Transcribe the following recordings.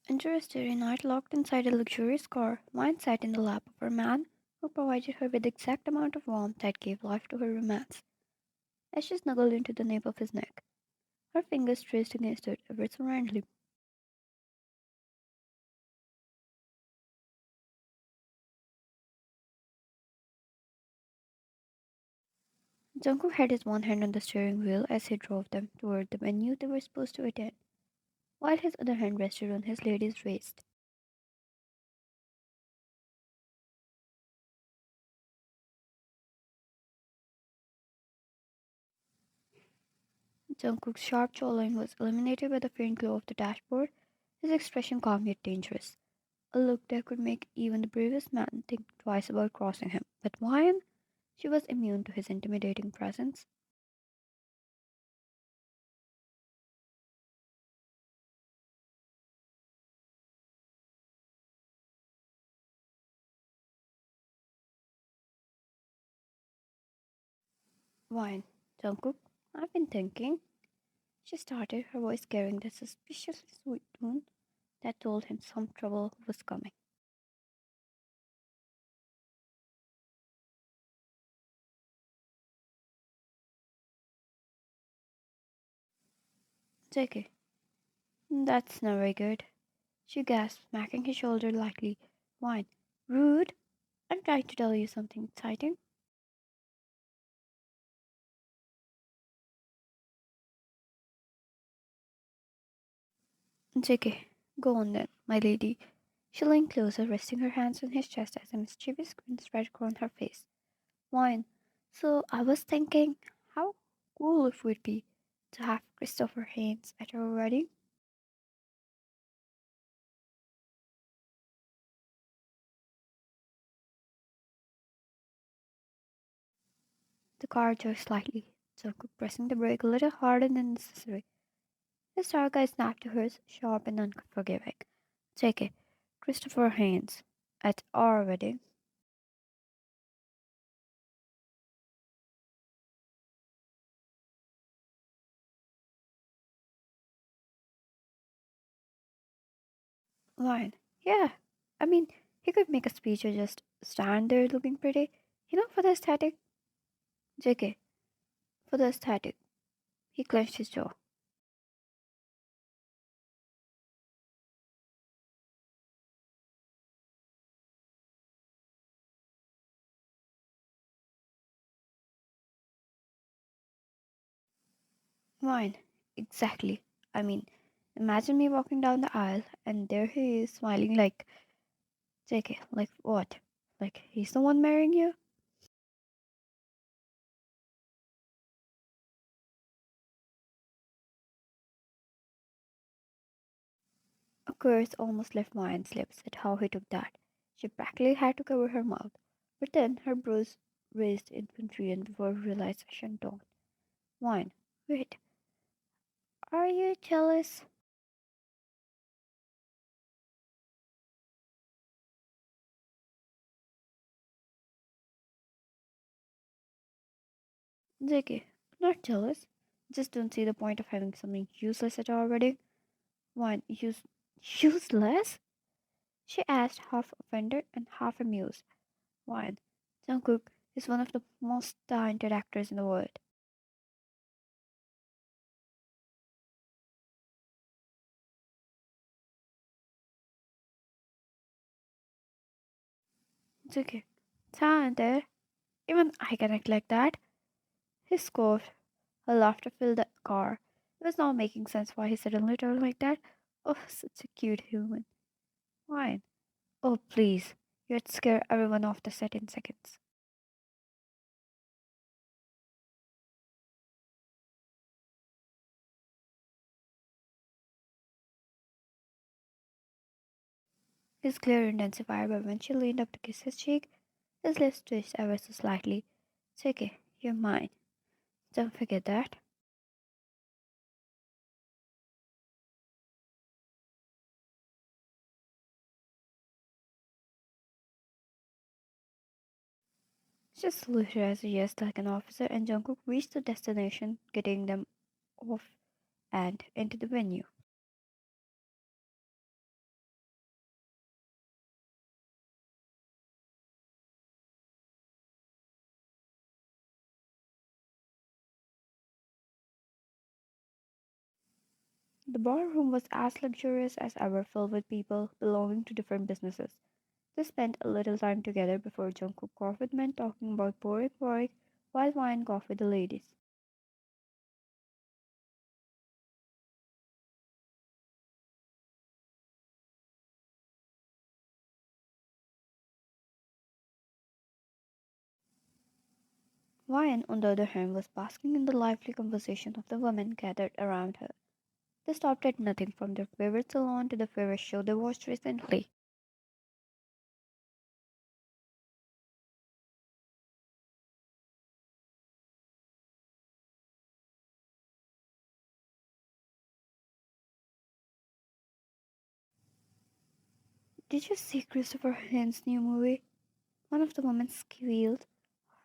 Enter a starry night locked inside a luxurious car. Wine sat in the lap of her man, who provided her with the exact amount of warmth that gave life to her romance. As she snuggled into the nape of his neck, her fingers traced against it ever so gently. Jungkook had his one hand on the steering wheel as he drove them toward the venue they were supposed to attend, while his other hand rested on his lady's waist. Jungkook's sharp jawline was illuminated by the faint glow of the dashboard, his expression calm yet dangerous, a look that could make even the bravest man think twice about crossing him. But Ryan, she was immune to his intimidating presence. Wine, Jungkook, I've been thinking. She started, her voice carrying the suspiciously sweet tone that told him some trouble was coming. JK, that's not very good. She gasped, smacking his shoulder lightly. Wine, rude. I'm trying to tell you something exciting. JK, go on then, my lady. She leaned closer, resting her hands on his chest as a mischievous grin spread across her face. Wine. So I was thinking, how cool it would be to have Christopher Haynes at our wedding. The car jerked slightly, Jungkook pressing the brake a little harder than necessary. His dark eyes snapped to hers, sharp and unforgiving. Take it, Christopher Haynes, at our wedding. Wine. Yeah, I mean, he could make a speech or just stand there looking pretty. For the aesthetic. JK, for the aesthetic. He clenched his jaw. Wine. Exactly. I mean, imagine me walking down the aisle and there he is smiling like, JK, like what? Like he's the one marrying you? A curse almost left Wine's lips at how he took that. She practically had to cover her mouth. But then her brows raised in confusion before realization dawned. Wine. Wait, are you jealous? JK, not jealous. Just don't see the point of having something useless at our wedding. Wine, useless? She asked, half offended and half amused. Wine. Jungkook is one of the most talented actors in the world. JK, talented? Even I can act like that. He scoffed. Her laughter filled the car. It was not making sense why he suddenly turned like that. Oh, such a cute human. Wine. Oh, please. You'd scare everyone off the set in seconds. His glare intensified, but when she leaned up to kiss his cheek, his lips twitched ever so slightly. Take it, you're mine. Don't forget that. She saluted as a yes like an officer, and Jungkook reached the destination, getting them off and into the venue. The ballroom was as luxurious as ever, filled with people belonging to different businesses. They spent a little time together before Jungkook coughed with men talking about boring work while Wine coughed with the ladies. Wine, on the other hand, was basking in the lively conversation of the women gathered around her. They stopped at nothing from their favorite salon to the favorite show they watched recently. Did you see Christopher Hinn's new movie? One of the women squealed,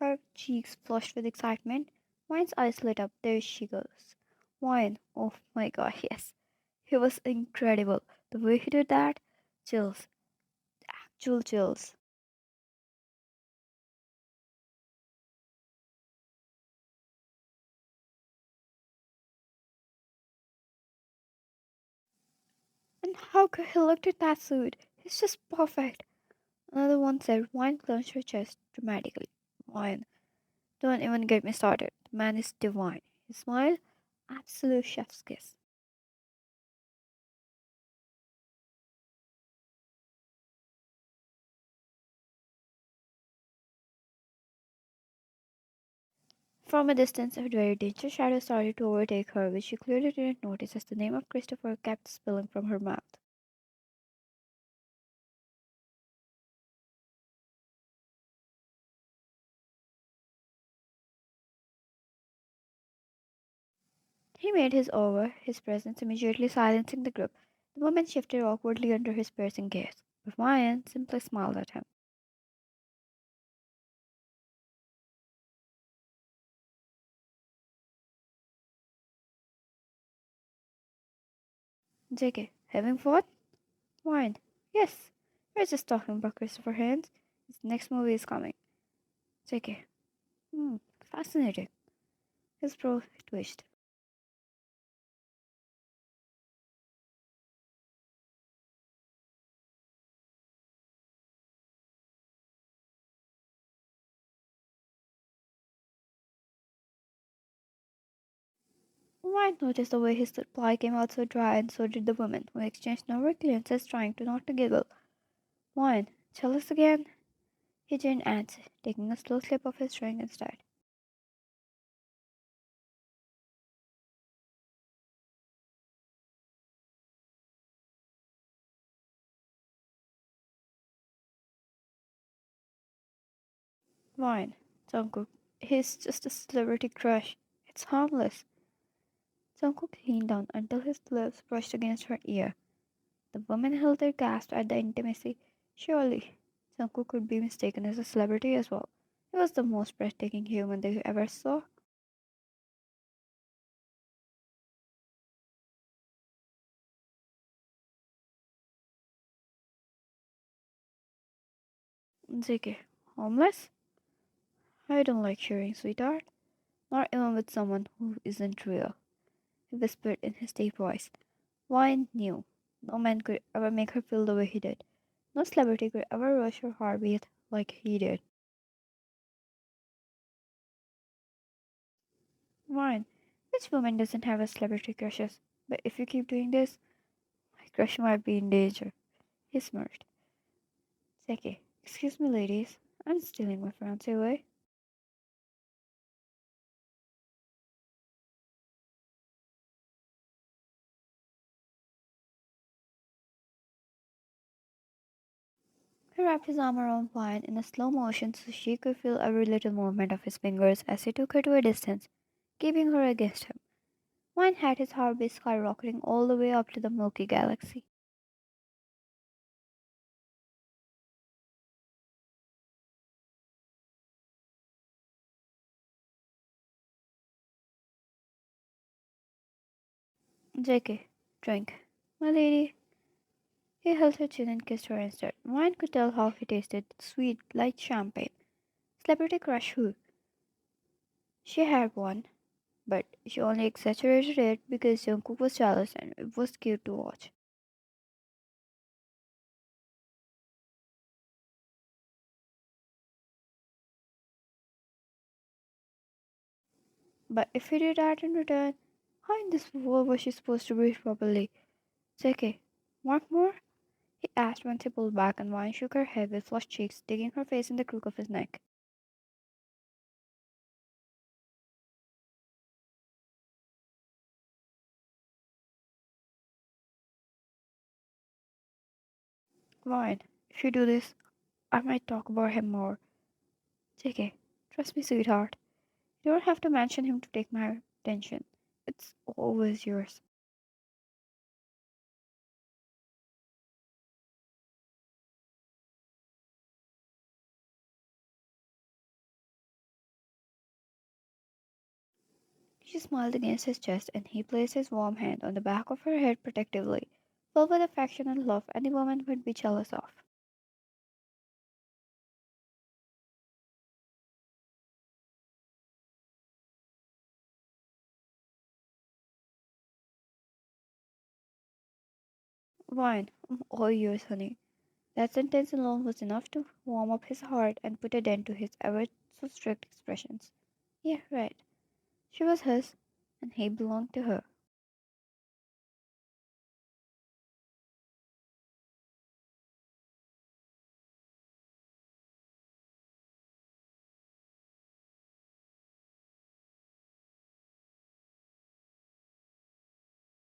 her cheeks flushed with excitement. Wine's eyes lit up. There she goes. Wine, oh my god, yes. He was incredible. The way he did that, chills, actual chills. And how could he look at that suit? He's just perfect. Another one said, Wine clenched her chest dramatically. Wine, don't even get me started. The man is divine. His smile, absolute chef's kiss. From a distance, a very dangerous shadow started to overtake her, which she clearly didn't notice as the name of Christopher kept spilling from her mouth. He made his over, his presence immediately silencing the group. The woman shifted awkwardly under his piercing gaze, but Ryan simply smiled at him. JK, having fun? Wine. Yes, we're just talking about Christopher Haynes. His next movie is coming. JK. Hmm, fascinating. His brow twitched. Wine noticed the way his reply came out so dry, and so did the woman, who exchanged nervous glances trying to not to giggle. Wine, tell us again? He didn't answer, taking a slow sip of his drink instead. Wine, Jungkook, he's just a celebrity crush. It's harmless. Jungkook leaned down until his lips brushed against her ear. The woman held their gasp at the intimacy. Surely, Jungkook could be mistaken as a celebrity as well. He was the most breathtaking human they ever saw. JK, homeless? I don't like sharing, sweetheart. Not even with someone who isn't real. He whispered in his deep voice. Wine knew. No man could ever make her feel the way he did. No celebrity could ever rush her heartbeat like he did. Wine. Which woman doesn't have a celebrity crushes? But if you keep doing this, my crush might be in danger. He smirked. Seki, excuse me, ladies. I'm stealing my fiance away. He wrapped his arm around Wine in a slow motion so she could feel every little movement of his fingers as he took her to a distance, keeping her against him. Wine had his heartbeat skyrocketing all the way up to the Milky Galaxy. JK, drink. My lady. He held her chin and kissed her instead. Wine could tell how he tasted, sweet, like champagne. Celebrity crush who? She had one, But she only exaggerated it because Jungkook was jealous and it was cute to watch. But if he did that in return, how in this world was she supposed to breathe properly? JK, want more? He asked when she pulled back and Vine shook her head with flushed cheeks, digging her face in the crook of his neck. Vine, if you do this, I might talk about him more. JK, trust me, sweetheart. You don't have to mention him to take my attention. It's always yours. She smiled against his chest and he placed his warm hand on the back of her head protectively, filled with affection and love any woman would be jealous of. Wine, I'm all yours, honey. That sentence alone was enough to warm up his heart and put a dent to his ever so strict expressions. Yeah, right. She was his, and he belonged to her.